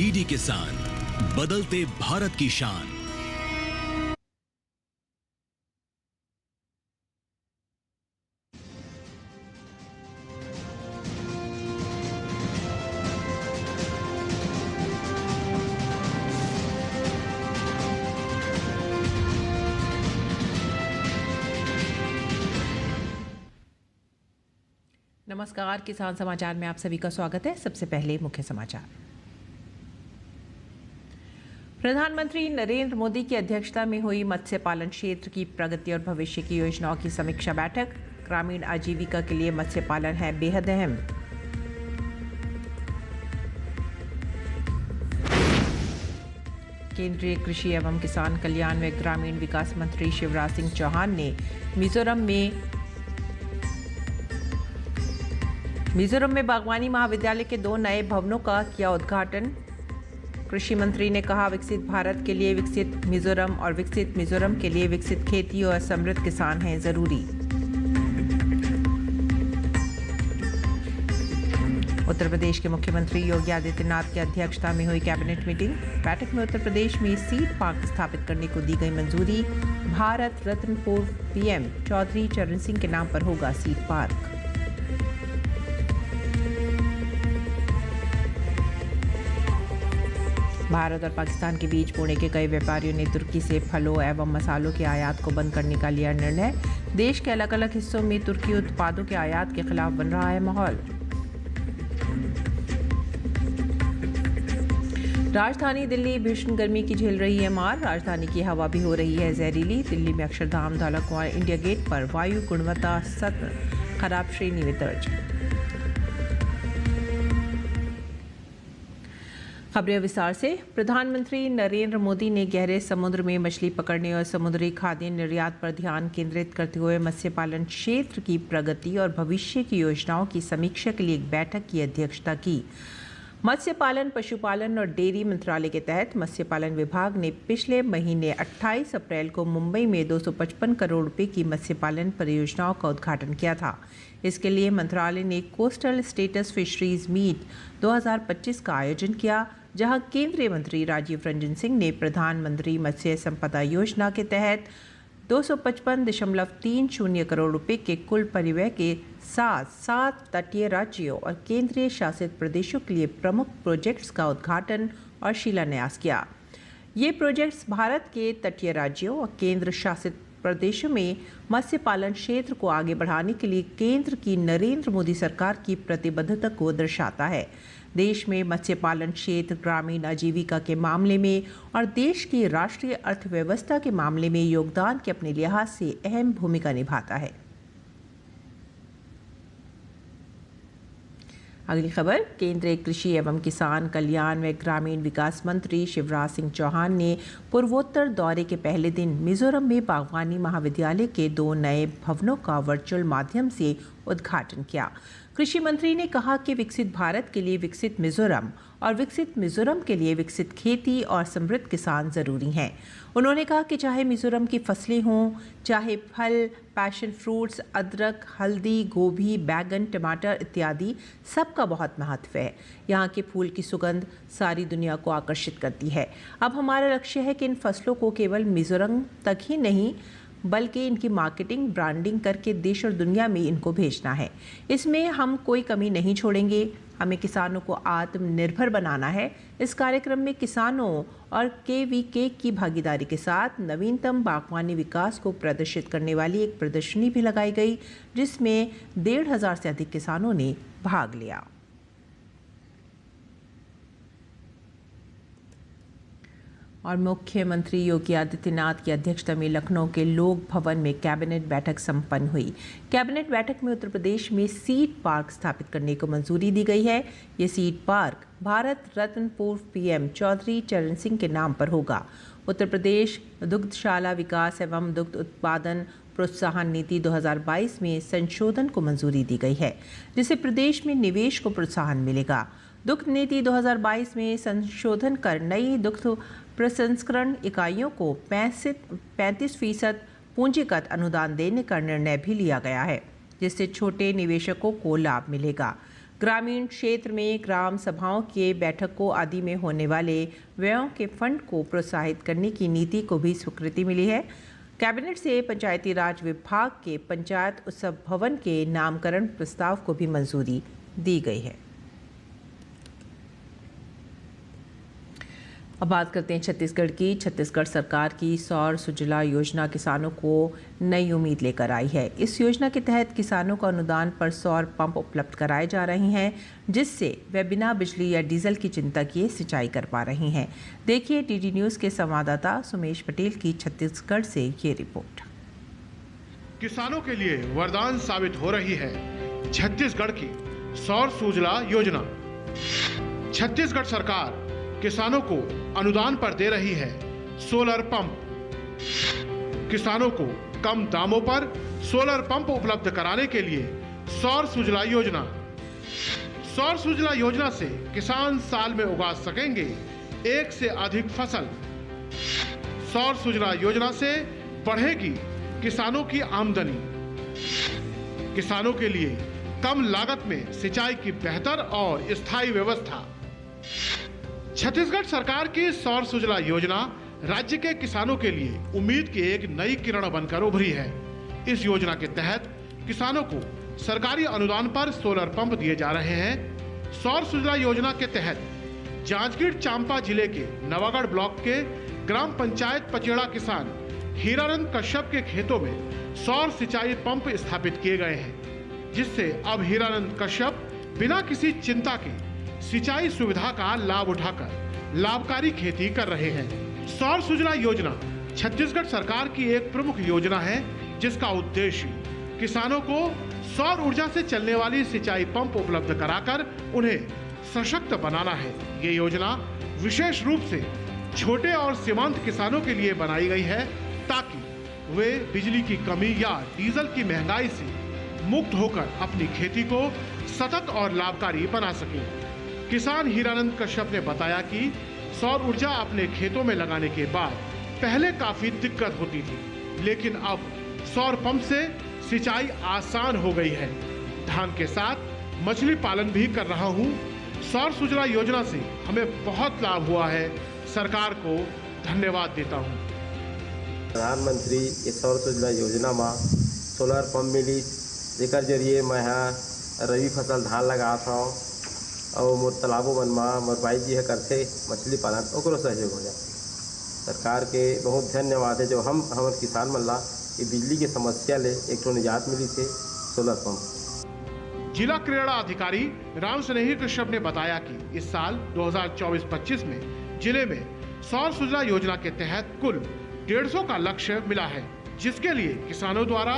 DD किसान, बदलते भारत की शान। नमस्कार, किसान समाचार में आप सभी का स्वागत है। सबसे पहले मुख्य समाचार। प्रधानमंत्री नरेंद्र मोदी की अध्यक्षता में हुई मत्स्य पालन क्षेत्र की प्रगति और भविष्य की योजनाओं की समीक्षा बैठक। ग्रामीण आजीविका के लिए मत्स्य पालन है बेहद अहम। केंद्रीय कृषि एवं किसान कल्याण व ग्रामीण विकास मंत्री शिवराज सिंह चौहान ने मिजोरम में बागवानी महाविद्यालय के 2 नए भवनों का किया उद्घाटन। कृषि मंत्री ने कहा, विकसित भारत के लिए विकसित मिजोरम और विकसित मिजोरम के लिए विकसित खेती और समृद्ध किसान हैं जरूरी। उत्तर प्रदेश के मुख्यमंत्री योगी आदित्यनाथ की अध्यक्षता में हुई कैबिनेट मीटिंग। बैठक में उत्तर प्रदेश में सीड पार्क स्थापित करने को दी गई मंजूरी। भारत रत्न पूर्व पीएम चौधरी चरण सिंह के नाम पर होगा सीड पार्क। भारत और पाकिस्तान के बीच पुणे के कई व्यापारियों ने तुर्की से फलों एवं मसालों के आयात को बंद करने का लिया निर्णय। देश के अलग अलग हिस्सों में तुर्की उत्पादों के आयात के खिलाफ बन रहा है माहौल। राजधानी दिल्ली भीषण गर्मी की झेल रही है मार। राजधानी की हवा भी हो रही है जहरीली। दिल्ली में अक्षरधाम, धौला कुआं, इंडिया गेट पर वायु गुणवत्ता सत्र खराब श्रेणी में दर्ज। खबरें विस्तार से। प्रधानमंत्री नरेंद्र मोदी ने गहरे समुद्र में मछली पकड़ने और समुद्री खाद्य निर्यात पर ध्यान केंद्रित करते हुए मत्स्य पालन क्षेत्र की प्रगति और भविष्य की योजनाओं की समीक्षा के लिए एक बैठक की अध्यक्षता की। मत्स्य पालन, पशुपालन और डेयरी मंत्रालय के तहत मत्स्य पालन विभाग ने पिछले महीने 28 अप्रैल को मुंबई में 255 करोड़ रुपए की मत्स्य पालन परियोजनाओं का उद्घाटन किया था। इसके लिए मंत्रालय ने कोस्टल स्टेटस फिशरीज मीट 2025 का आयोजन किया, जहां केंद्रीय मंत्री राजीव रंजन सिंह ने प्रधानमंत्री मत्स्य संपदा योजना के तहत 255.30 करोड़ रुपए के कुल परिव्यय के साथ 7 तटीय राज्यों और केंद्रीय शासित प्रदेशों के लिए प्रमुख प्रोजेक्ट्स का उद्घाटन और शिलान्यास किया। ये प्रोजेक्ट्स भारत के तटीय राज्यों और केंद्र शासित प्रदेशों में मत्स्य पालन क्षेत्र को आगे बढ़ाने के लिए केंद्र की नरेंद्र मोदी सरकार की प्रतिबद्धता को दर्शाता है। देश में मत्स्य पालन क्षेत्र ग्रामीण आजीविका के मामले में और देश की राष्ट्रीय अर्थव्यवस्था के मामले में योगदान के अपने लिहाज से अहम भूमिका निभाता है। अगली खबर। केंद्रीय कृषि एवं किसान कल्याण व ग्रामीण विकास मंत्री शिवराज सिंह चौहान ने पूर्वोत्तर दौरे के पहले दिन मिजोरम में बागवानी महाविद्यालय के 2 नए भवनों का वर्चुअल माध्यम से उद्घाटन किया। कृषि मंत्री ने कहा कि विकसित भारत के लिए विकसित मिजोरम और विकसित मिजोरम के लिए विकसित खेती और समृद्ध किसान जरूरी हैं। उन्होंने कहा कि चाहे मिजोरम की फसलें हों, चाहे फल, पैशन फ्रूट्स, अदरक, हल्दी, गोभी, बैगन, टमाटर इत्यादि, सबका बहुत महत्व है। यहाँ के फूल की सुगंध सारी दुनिया को आकर्षित करती है। अब हमारा लक्ष्य है कि इन फसलों को केवल मिजोरम तक ही नहीं बल्कि इनकी मार्केटिंग, ब्रांडिंग करके देश और दुनिया में इनको भेजना है। इसमें हम कोई कमी नहीं छोड़ेंगे। हमें किसानों को आत्मनिर्भर बनाना है। इस कार्यक्रम में किसानों और केवीके की भागीदारी के साथ नवीनतम बागवानी विकास को प्रदर्शित करने वाली एक प्रदर्शनी भी लगाई गई, जिसमें 1,500 से अधिक किसानों ने भाग लिया। और मुख्यमंत्री योगी आदित्यनाथ की अध्यक्षता में लखनऊ के लोक भवन में कैबिनेट बैठक संपन्न हुई। कैबिनेट बैठक में उत्तर प्रदेश में सीड पार्क स्थापित करने को मंजूरी दी गई है। ये सीड पार्क भारत रत्न पूर्व पीएम चौधरी चरण सिंह के नाम पर होगा। उत्तर प्रदेश दुग्धशाला विकास एवं दुग्ध उत्पादन प्रोत्साहन नीति 2022 में संशोधन को मंजूरी दी गई है, जिससे प्रदेश में निवेश को प्रोत्साहन मिलेगा। दुग्ध नीति 2022 में संशोधन कर नई दुग्ध प्रसंस्करण इकाइयों को 35% पूंजीगत अनुदान देने का निर्णय भी लिया गया है, जिससे छोटे निवेशकों को लाभ मिलेगा। ग्रामीण क्षेत्र में ग्राम सभाओं के बैठकों आदि में होने वाले व्ययों के फंड को प्रोत्साहित करने की नीति को भी स्वीकृति मिली है। कैबिनेट से पंचायती राज विभाग के पंचायत उत्सव भवन के नामकरण प्रस्ताव को भी मंजूरी दी गई है। अब बात करते हैं छत्तीसगढ़ की। छत्तीसगढ़ सरकार की सौर सुजला योजना किसानों को नई उम्मीद लेकर आई है। इस योजना के तहत किसानों को अनुदान पर सौर पंप उपलब्ध कराए जा रहे हैं, जिससे वे बिना बिजली या डीजल की चिंता किए सिंचाई कर पा रही हैं। देखिए टीडी न्यूज़ के संवाददाता सुमेश पटेल की छत्तीसगढ़ से ये रिपोर्ट। किसानों के लिए वरदान साबित हो रही है छत्तीसगढ़ की सौर सुजला योजना। छत्तीसगढ़ सरकार किसानों को अनुदान पर दे रही है सोलर पंप। किसानों को कम दामों पर सोलर पंप उपलब्ध कराने के लिए सौर सुजला योजना। सौर सुजला योजना से किसान साल में उगा सकेंगे एक से अधिक फसल। सौर सुजला योजना से बढ़ेगी किसानों की आमदनी। किसानों के लिए कम लागत में सिंचाई की बेहतर और स्थायी व्यवस्था। छत्तीसगढ़ सरकार की सौर सुजला योजना राज्य के किसानों के लिए उम्मीद की एक नई किरण बनकर उभरी है। इस योजना के तहत किसानों को सरकारी अनुदान पर सोलर पंप दिए जा रहे हैं। सौर सुजला योजना के तहत जांजगीर चांपा जिले के नवागढ़ ब्लॉक के ग्राम पंचायत पचेड़ा किसान हीरानंद कश्यप के खेतों में सौर सिंचाई पंप स्थापित किए गए हैं, जिससे अब हीरानंद कश्यप बिना किसी चिंता के सिंचाई सुविधा का लाभ उठाकर लाभकारी खेती कर रहे हैं। सौर सुजला योजना छत्तीसगढ़ सरकार की एक प्रमुख योजना है, जिसका उद्देश्य किसानों को सौर ऊर्जा से चलने वाली सिंचाई पंप उपलब्ध कराकर उन्हें सशक्त बनाना है। ये योजना विशेष रूप से छोटे और सीमांत किसानों के लिए बनाई गई है, ताकि वे बिजली की कमी या डीजल की महंगाई से मुक्त होकर अपनी खेती को सतत और लाभकारी बना सकें। किसान हीरानंद कश्यप ने बताया कि सौर ऊर्जा अपने खेतों में लगाने के बाद पहले काफी दिक्कत होती थी, लेकिन अब सौर पंप से सिंचाई आसान हो गई है। धान के साथ मछली पालन भी कर रहा हूँ। सौर सुजला योजना से हमें बहुत लाभ हुआ है। सरकार को धन्यवाद देता हूँ। प्रधानमंत्री इस सौर सुजला योजना में सोलर पंप मिली, जेकर जरिए मैं रबी फसल धान लगात हूँ और मोर तालाबों मन में मोर भाई जी करते मछली पालन, ओकरो सहयोग हो जाती। सरकार के बहुत धन्यवाद है जो हमर किसान मन ला ये बिजली की समस्या ले एक ठो निजात मिली थे सोलर पंप। जिला क्रीड़ा अधिकारी राम स्नेही कश्यप ने बताया कि इस साल 2024-25 में जिले में सौर सुजला योजना के तहत कुल 150 का लक्ष्य मिला है, जिसके लिए किसानों द्वारा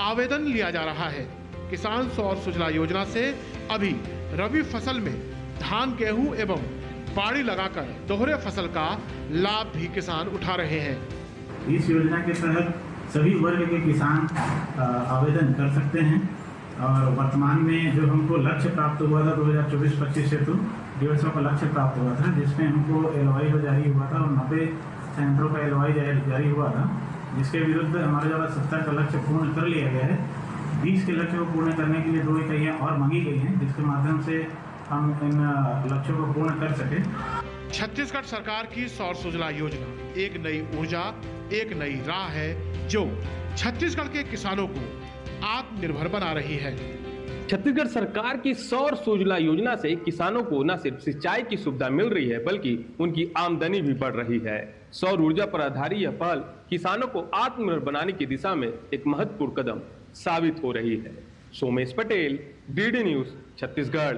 आवेदन लिया जा रहा है। किसान सौर सुजला योजना से अभी रबी फसल में धान, गेहूं एवं बाड़ी लगाकर दोहरे फसल का लाभ भी किसान उठा रहे हैं। इस योजना के तहत सभी वर्ग के किसान आवेदन कर सकते हैं और वर्तमान में जो हमको लक्ष्य प्राप्त हुआ था 2024-25 से तो 150 का लक्ष्य प्राप्त हुआ था, जिसमें हमको LOI जारी हुआ था और 90 संयंत्रों का LOI जारी हुआ था, जिसके विरुद्ध हमारे द्वारा 70 का लक्ष्य पूर्ण कर लिया गया है। 20 के लक्ष्य को पूर्ण करने के लिए 2 इकाइयाँ और मांगी गई हैं, जिसके माध्यम से हम इन लक्ष्यों को पूर्ण कर सके। छत्तीसगढ़ सरकार की सौर सुजला योजना एक नई ऊर्जा, एक नई राह है, जो छत्तीसगढ़ के किसानों को आत्मनिर्भर बना रही है। छत्तीसगढ़ सरकार की सौर सुजला योजना से किसानों को न सिर्फ सिंचाई की सुविधा मिल रही है, बल्कि उनकी आमदनी भी बढ़ रही है। सौर ऊर्जा पर आधारित यह पहल किसानों को आत्मनिर्भर बनाने की दिशा में एक महत्वपूर्ण कदम साबित हो रही है। Somesh Patel, DD news, Chhattisgarh.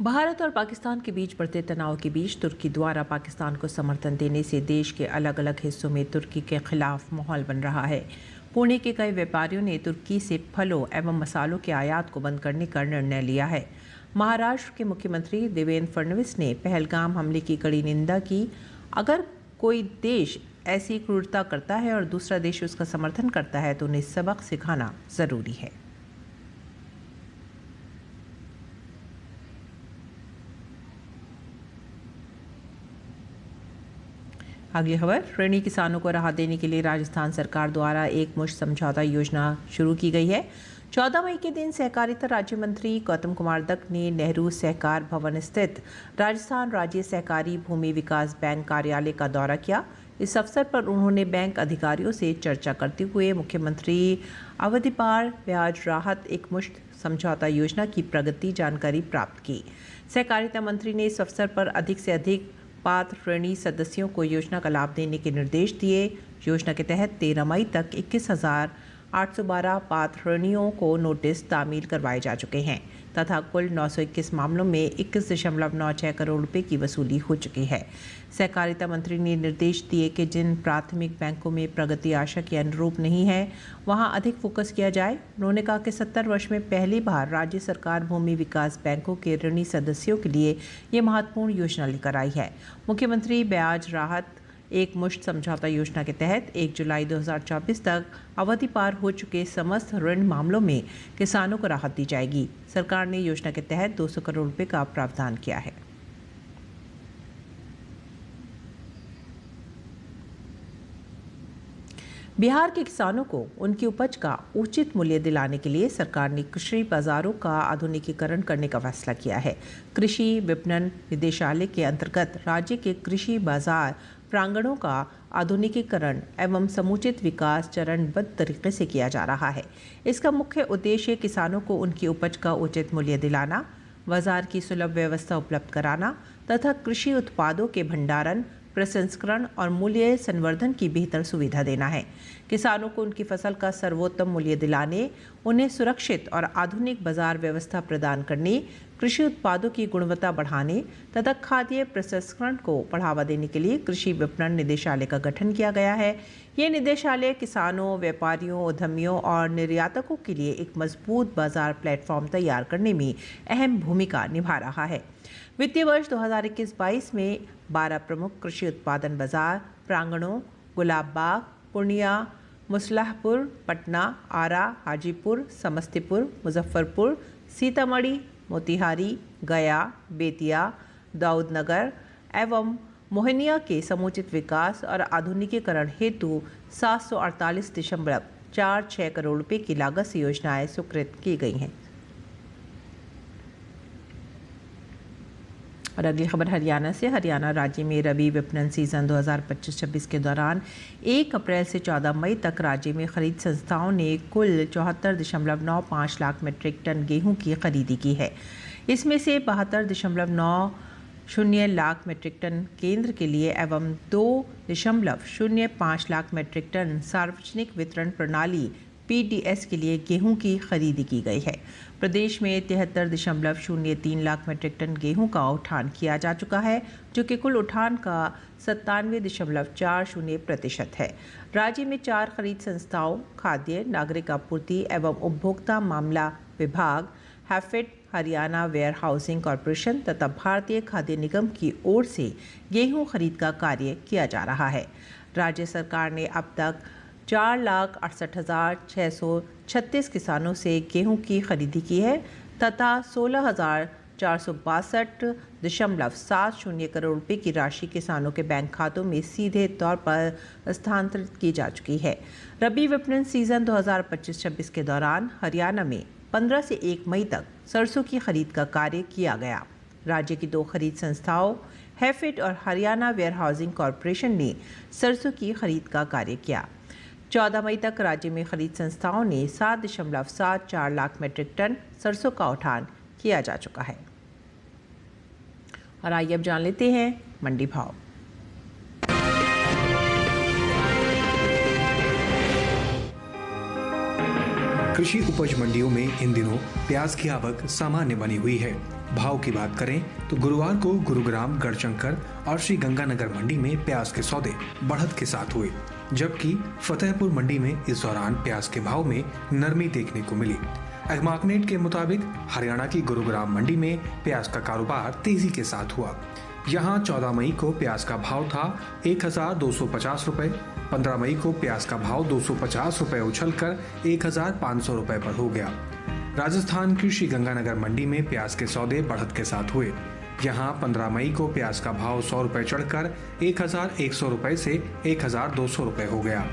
भारत और पाकिस्तान के बीच बढ़ते तनाव के बीच तुर्की द्वारा पाकिस्तान को समर्थन देने से देश के अलग अलग हिस्सों में तुर्की के खिलाफ माहौल बन रहा है। पुणे के कई व्यापारियों ने तुर्की से फलों एवं मसालों के आयात को बंद करने का निर्णय लिया है। महाराष्ट्र के मुख्यमंत्री देवेंद्र फडणवीस ने पहलगाम हमले की कड़ी निंदा की। अगर कोई देश ऐसी क्रूरता करता है और दूसरा देश उसका समर्थन करता है तो उन्हें सबक सिखाना ज़रूरी है। अगली खबर, ऋणी किसानों को राहत देने के लिए राजस्थान सरकार द्वारा एक मुश्त समझौता योजना शुरू की गई है, 14 मई के दिन सहकारिता राज्य मंत्री गौतम कुमार दत्त ने नेहरू सहकार भवन स्थित राजस्थान राज्य सहकारी भूमि विकास बैंक कार्यालय का दौरा किया। इस अवसर पर उन्होंने बैंक अधिकारियों से चर्चा करते हुए मुख्यमंत्री अवधि पार ब्याज राहत एकमुश्त समझौता योजना की प्रगति जानकारी प्राप्त की। सहकारिता मंत्री ने इस अवसर पर अधिक से अधिक पात्र ऋणी सदस्यों को योजना का लाभ देने के निर्देश दिए। योजना के तहत 13 मई तक 21,812 पात्र ऋणियों को नोटिस तामील करवाए जा चुके हैं तथा कुल 921 मामलों में 21.96 करोड़ रुपए की वसूली हो चुकी है। सहकारिता मंत्री ने निर्देश दिए कि जिन प्राथमिक बैंकों में प्रगति आशा के अनुरूप नहीं है, वहां अधिक फोकस किया जाए। उन्होंने कहा कि 70 वर्ष में पहली बार राज्य सरकार भूमि विकास बैंकों के ऋणी सदस्यों के लिए ये महत्वपूर्ण योजना लेकर आई है। मुख्यमंत्री ब्याज राहत एक मुश्त समझौता योजना के तहत 1 जुलाई 2024 तक अवधि पार हो चुके समस्त ऋण मामलों में किसानों को राहत दी जाएगी। सरकार ने योजना के तहत 200 करोड़ रुपए का प्रावधान किया है। बिहार के किसानों को उनकी उपज का उचित मूल्य दिलाने के लिए सरकार ने कृषि बाजारों का आधुनिकीकरण करने का फैसला किया है। कृषि विपणन निदेशालय के अंतर्गत राज्य के कृषि बाजार प्रांगणों का आधुनिकीकरण एवं समुचित विकास चरणबद्ध तरीके से किया जा रहा है। इसका मुख्य उद्देश्य किसानों को उनकी उपज का उचित मूल्य दिलाना, बाजार की सुलभ व्यवस्था उपलब्ध कराना तथा कृषि उत्पादों के भंडारण, प्रसंस्करण और मूल्य संवर्धन की बेहतर सुविधा देना है। किसानों को उनकी फसल का सर्वोत्तम मूल्य दिलाने, उन्हें सुरक्षित और आधुनिक बाजार व्यवस्था प्रदान करने, कृषि उत्पादों की गुणवत्ता बढ़ाने तथा खाद्य प्रसंस्करण को बढ़ावा देने के लिए कृषि विपणन निदेशालय का गठन किया गया है। ये निदेशालय किसानों, व्यापारियों, उद्यमियों और निर्यातकों के लिए एक मजबूत बाजार प्लेटफॉर्म तैयार करने में अहम भूमिका निभा रहा है। वित्तीय वर्ष 2021-22 में 12 प्रमुख कृषि उत्पादन बाजार प्रांगणों गुलाबबाग, पूर्णिया, मुसलहपुर, पटना, आरा, हाजीपुर, समस्तीपुर, मुजफ्फरपुर, सीतामढ़ी, मोतिहारी, गया, बेतिया, दाऊदनगर एवं मोहनिया के समुचित विकास और आधुनिकीकरण हेतु 748.46 करोड़ रुपए की लागत से योजनाएं स्वीकृत की गई हैं। और अगली खबर हरियाणा से। हरियाणा राज्य में रबी विपणन सीजन 2025-26 के दौरान 1 अप्रैल से 14 मई तक राज्य में खरीद संस्थाओं ने कुल 74.95 लाख मीट्रिक टन गेहूं की खरीदी की है। इसमें से 72.90 लाख मीट्रिक टन केंद्र के लिए एवं 2.05 लाख मीट्रिक टन सार्वजनिक वितरण प्रणाली PDS के लिए गेहूं की खरीदी की गई है। प्रदेश में 73.03 लाख मीट्रिक टन गेहूं का उठान किया जा चुका है, जो कि कुल उठान का 97.40% है। राज्य में 4 खरीद संस्थाओं खाद्य, नागरिक आपूर्ति एवं उपभोक्ता मामला विभाग, HAFED, Haryana warehousing corporation तथा भारतीय खाद्य निगम की ओर से गेहूं खरीद का कार्य किया जा रहा है। राज्य सरकार ने अब तक 4,68,636 किसानों से गेहूं की खरीदी की है तथा 16,462.70 करोड़ रुपए की राशि किसानों के बैंक खातों में सीधे तौर पर स्थानांतरित की जा चुकी है। रबी विपणन सीजन 2025-26 के दौरान हरियाणा में 15 से 1 मई तक सरसों की खरीद का कार्य किया गया। राज्य की 2 खरीद संस्थाओं हैफेड और हरियाणा वेयर हाउसिंग कॉरपोरेशन ने सरसों की खरीद का कार्य किया। 14 मई तक राज्य में खरीद संस्थाओं ने 7.74 लाख मीट्रिक टन सरसों का उठान किया जा चुका है। और आइए अब जान लेते हैं मंडी भाव। कृषि उपज मंडियों में इन दिनों प्याज की आवक सामान्य बनी हुई है। भाव की बात करें तो गुरुवार को गुरुग्राम, गढ़शंकर और श्री गंगानगर मंडी में प्याज के सौदे बढ़त के साथ हुए, जबकि फतेहपुर मंडी में इस दौरान प्याज के भाव में नरमी देखने को मिली। एग्मार्कनेट के मुताबिक हरियाणा की गुरुग्राम मंडी में प्याज का कारोबार तेजी के साथ हुआ। यहाँ 14 मई को प्याज का भाव था 1,250 रुपए, 15 मई को प्याज का भाव 250 रुपए उछलकर 1,500 रुपए पर हो गया। राजस्थान की श्री गंगानगर मंडी में प्याज के सौदे बढ़त के साथ हुए। यहाँ 15 मई को प्याज का भाव 100 रुपए चढ़कर 1,100 रुपए से 1,200 रुपए हो गया।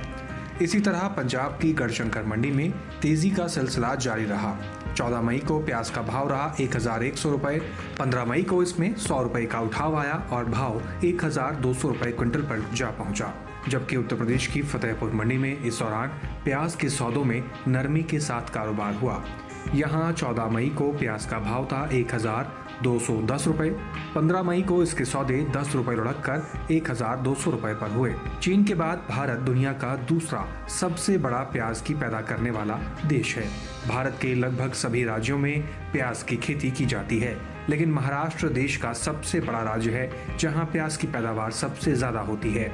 इसी तरह पंजाब की गढ़शंकर मंडी में तेजी का सिलसिला जारी रहा। 14 मई को प्याज का भाव रहा 1100 रुपए, 15 मई को इसमें 100 रुपए का उठाव आया और भाव 1200 रुपए क्विंटल पर जा पहुंचा। जबकि उत्तर प्रदेश की फतेहपुर मंडी में इस दौरान प्याज के सौदों में नरमी के साथ कारोबार हुआ। यहाँ 14 मई को प्याज का भाव था 1210 रुपए, 15 मई को इसके सौदे 10 रुपए लुढ़क कर 1200 रुपए पर हुए। चीन के बाद भारत दुनिया का दूसरा सबसे बड़ा प्याज की पैदा करने वाला देश है। भारत के लगभग सभी राज्यों में प्याज की खेती की जाती है, लेकिन महाराष्ट्र देश का सबसे बड़ा राज्य है जहां प्याज की पैदावार सबसे ज्यादा होती है।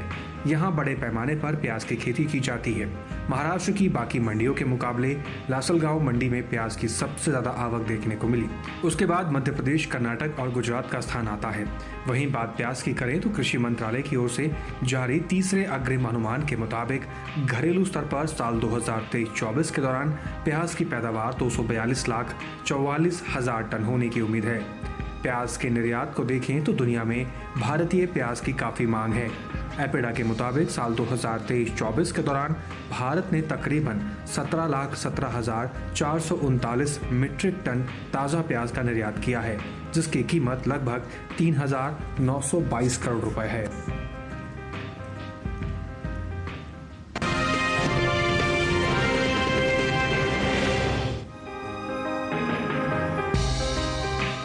यहां बड़े पैमाने पर प्याज की खेती की जाती है। महाराष्ट्र की बाकी मंडियों के मुकाबले लासलगांव मंडी में प्याज की सबसे ज्यादा आवक देखने को मिली। उसके बाद मध्य प्रदेश, कर्नाटक और गुजरात का स्थान आता है। वहीं बात प्याज की करें तो कृषि मंत्रालय की ओर से जारी तीसरे अग्रिम अनुमान के मुताबिक घरेलू स्तर पर साल 2023-24 के दौरान प्याज की पैदावार 242,44,000 टन होने की उम्मीद है। प्याज के निर्यात को देखें तो दुनिया में भारतीय प्याज की काफी मांग है। एपेडा के मुताबिक साल 2023-24 के दौरान भारत ने तकरीबन 17,17,439 मीट्रिक टन ताज़ा प्याज का निर्यात किया है, जिसकी कीमत लगभग 3,922 करोड़ रुपए है।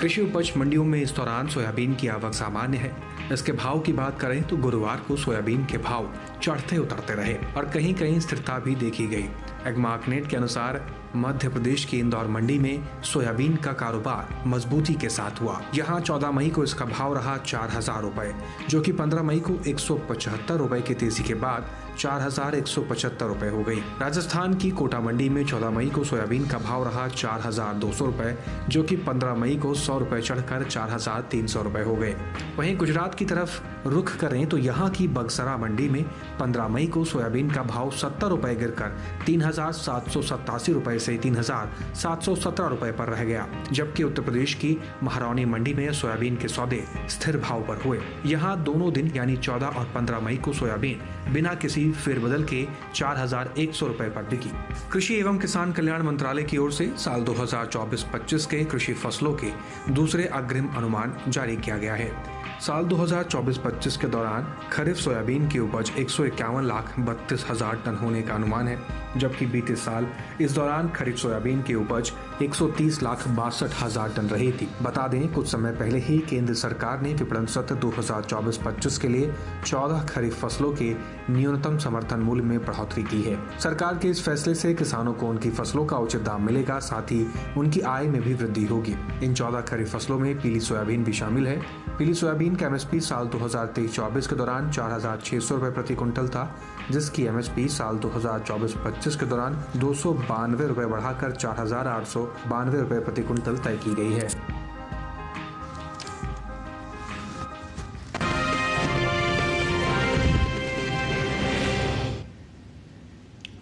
कृषि उपज मंडियों में इस दौरान सोयाबीन की आवक सामान्य है। इसके भाव की बात करें तो गुरुवार को सोयाबीन के भाव चढ़ते उतरते रहे और कहीं कहीं स्थिरता भी देखी गई। एग्मार्कनेट के अनुसार मध्य प्रदेश की इंदौर मंडी में सोयाबीन का कारोबार मजबूती के साथ हुआ। यहाँ 14 मई को इसका भाव रहा 4,000 रुपए, जो कि 15 मई को 175 रुपए की तेजी के बाद 4,175 रुपए हो गई। राजस्थान की कोटा मंडी में 14 मई को सोयाबीन का भाव रहा 4,200 रुपए, जो कि 15 मई को 100 रुपए चढ़कर 4,300 रुपए हो गए। वहीं गुजरात की तरफ रुख करें तो यहाँ की बगसरा मंडी में 15 मई को सोयाबीन का भाव 70 रुपए गिरकर 3,787 रुपए से 3,717 रुपए पर रह गया। जबकि उत्तर प्रदेश की महारौनी मंडी में सोयाबीन के सौदे स्थिर भाव पर हुए। यहाँ दोनों दिन यानी 14 और 15 मई को सोयाबीन बिना किसी फेरबदल के 4,100 रुपए पर बिकी। कृषि एवं किसान कल्याण मंत्रालय की ओर से साल 2024-25 के कृषि फसलों के दूसरे अग्रिम अनुमान जारी किया गया है। साल 2024-25 के दौरान खरीफ सोयाबीन की उपज 151,32,000 टन होने का अनुमान है, जबकि बीते साल इस दौरान खरीफ सोयाबीन की उपज 130,62,000 टन रही थी। बता दें, कुछ समय पहले ही केंद्र सरकार ने विपणन सत्र 2024-25 के लिए 14 खरीफ फसलों के न्यूनतम समर्थन मूल्य में बढ़ोतरी की है। सरकार के इस फैसले से किसानों को उनकी फसलों का उचित दाम मिलेगा, साथ ही उनकी आय में भी वृद्धि होगी। इन 14 खरीफ फसलों में पीली सोयाबीन भी शामिल है। पीली सोयाबीन का एमएसपी साल 2023-24 के दौरान 4,600 रुपए प्रति क्विंटल था, जिसकी एमएसपी साल 2024-25 के दौरान 292 रुपए बढ़ाकर 4,892 रुपए प्रति क्विंटल तय की गई है।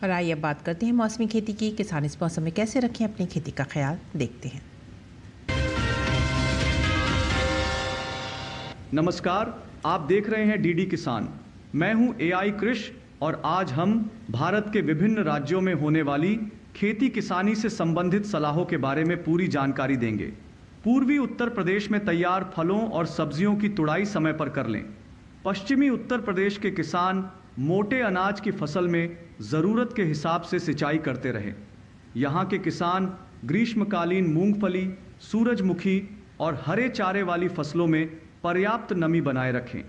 और आइए अब बात करते हैं मौसमी खेती की। किसान इस मौसम में कैसे रखें अपनी खेती का ख्याल, देखते हैं। नमस्कार, आप देख रहे हैं डीडी किसान। मैं हूं एआई कृष और आज हम भारत के विभिन्न राज्यों में होने वाली खेती किसानी से संबंधित सलाहों के बारे में पूरी जानकारी देंगे। पूर्वी उत्तर प्रदेश में तैयार फलों और सब्जियों की तुड़ाई समय पर कर लें। पश्चिमी उत्तर प्रदेश के किसान मोटे अनाज की फसल में ज़रूरत के हिसाब से सिंचाई करते रहे। यहाँ के किसान ग्रीष्मकालीन मूंगफली, सूरजमुखी और हरे चारे वाली फसलों में पर्याप्त नमी बनाए रखें।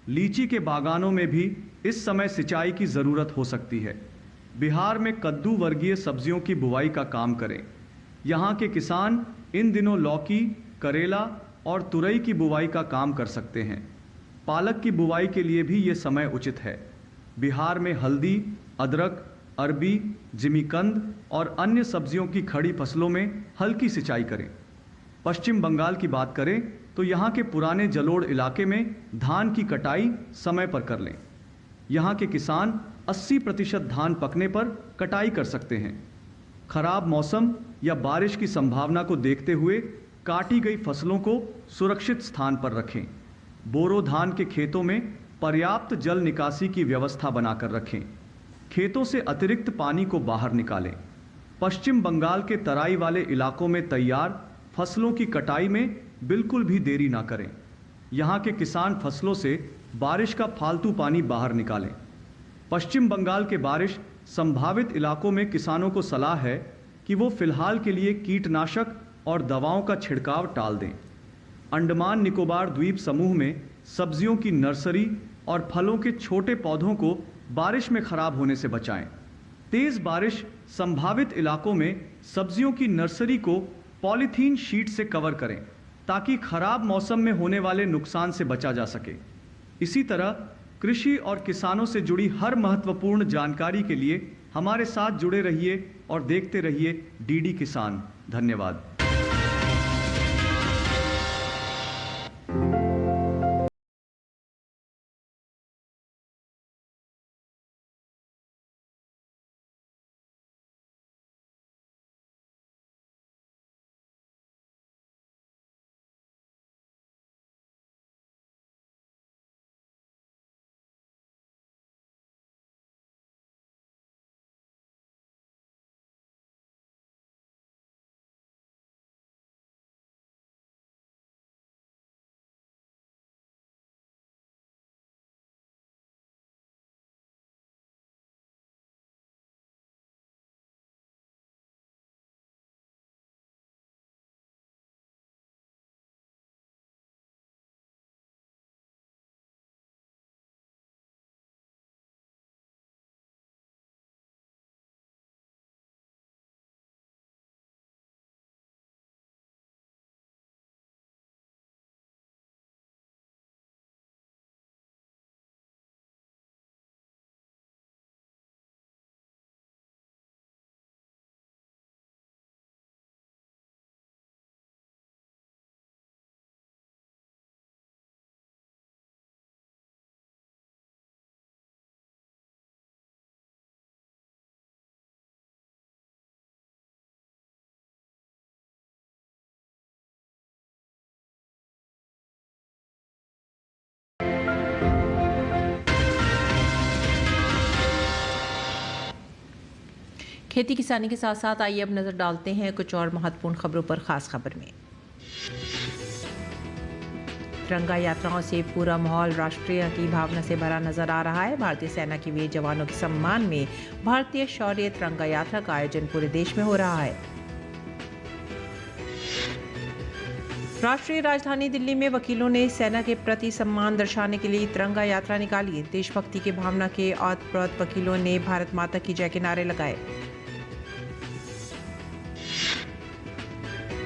लीची के बागानों में भी इस समय सिंचाई की ज़रूरत हो सकती है। बिहार में कद्दू वर्गीय सब्जियों की बुवाई का काम करें। यहाँ के किसान इन दिनों लौकी, करेला और तुरई की बुवाई का काम कर सकते हैं। पालक की बुवाई के लिए भी ये समय उचित है। बिहार में हल्दी, अदरक, अरबी, जिमीकंद और अन्य सब्जियों की खड़ी फसलों में हल्की सिंचाई करें। पश्चिम बंगाल की बात करें तो यहाँ के पुराने जलोढ़ इलाके में धान की कटाई समय पर कर लें। यहाँ के किसान 80% धान पकने पर कटाई कर सकते हैं। खराब मौसम या बारिश की संभावना को देखते हुए काटी गई फसलों को सुरक्षित स्थान पर रखें। बोरो धान के खेतों में पर्याप्त जल निकासी की व्यवस्था बनाकर रखें। खेतों से अतिरिक्त पानी को बाहर निकालें। पश्चिम बंगाल के तराई वाले इलाकों में तैयार फसलों की कटाई में बिल्कुल भी देरी ना करें। यहाँ के किसान फसलों से बारिश का फालतू पानी बाहर निकालें। पश्चिम बंगाल के बारिश संभावित इलाकों में किसानों को सलाह है कि वो फिलहाल के लिए कीटनाशक और दवाओं का छिड़काव टाल दें। अंडमान निकोबार द्वीप समूह में सब्जियों की नर्सरी और फलों के छोटे पौधों को बारिश में खराब होने से बचाएं। तेज बारिश संभावित इलाकों में सब्जियों की नर्सरी को पॉलीथीन शीट से कवर करें ताकि खराब मौसम में होने वाले नुकसान से बचा जा सके। इसी तरह कृषि और किसानों से जुड़ी हर महत्वपूर्ण जानकारी के लिए हमारे साथ जुड़े रहिए और देखते रहिए डीडी किसान। धन्यवाद। खेती किसानी के साथ साथ आइए अब नज़र डालते हैं कुछ और महत्वपूर्ण खबरों पर। खास खबर में तिरंगा यात्राओं से पूरा माहौल राष्ट्रीय की भावना से भरा नजर आ रहा है। भारतीय सेना के वीर जवानों के सम्मान में भारतीय शौर्य तिरंगा यात्रा का आयोजन पूरे देश में हो रहा है। राष्ट्रीय राजधानी दिल्ली में वकीलों ने सेना के प्रति सम्मान दर्शाने के लिए तिरंगा यात्रा निकाली। देशभक्ति की भावना के ओतप्रोत वकीलों ने भारत माता की जय के नारे लगाए।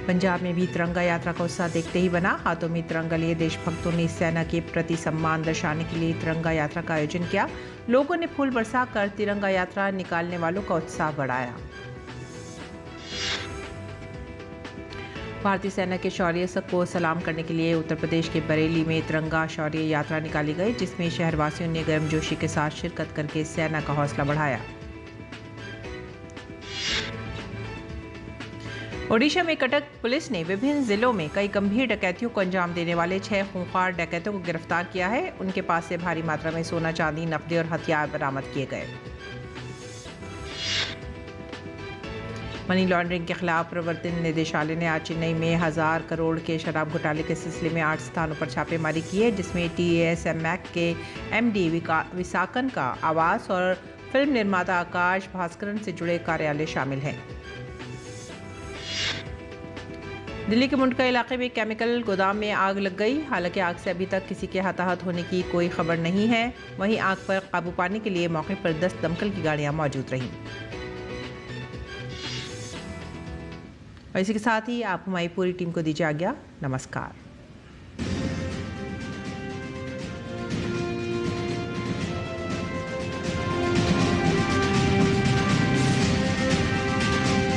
पंजाब में भी तिरंगा यात्रा का उत्साह देखते ही बना। हाथों में तिरंगा लिए देशभक्तों ने सेना के प्रति सम्मान दर्शाने के लिए तिरंगा यात्रा का आयोजन किया। लोगों ने फूल बरसाकर तिरंगा यात्रा निकालने वालों का उत्साह बढ़ाया। भारतीय सेना के शौर्य को सलाम करने के लिए उत्तर प्रदेश के बरेली में तिरंगा शौर्य यात्रा निकाली गई, जिसमें शहरवासियों ने गर्मजोशी के साथ शिरकत करके सेना का हौसला बढ़ाया। ओडिशा में कटक पुलिस ने विभिन्न जिलों में कई गंभीर डकैतियों को अंजाम देने वाले 6 खूंखार डकैतों को गिरफ्तार किया है। उनके पास से भारी मात्रा में सोना, चांदी, नकदी और हथियार बरामद किए गए। मनी लॉन्ड्रिंग के खिलाफ प्रवर्तन निदेशालय ने आज चेन्नई में 1000 करोड़ के शराब घोटाले के सिलसिले में 8 स्थानों पर छापेमारी की है, जिसमें TASMAC के MD विसाकन का आवास और फिल्म निर्माता आकाश भास्करन से जुड़े कार्यालय शामिल हैं। दिल्ली के मुंडका इलाके में केमिकल गोदाम में आग लग गई। हालांकि आग से अभी तक किसी के हताहत होने की कोई खबर नहीं है। वहीं आग पर काबू पाने के लिए मौके पर 10 दमकल की गाड़ियां मौजूद रहीं। और इसी के साथ ही आप हमारी पूरी टीम को दीजिए आज्ञा। नमस्कार।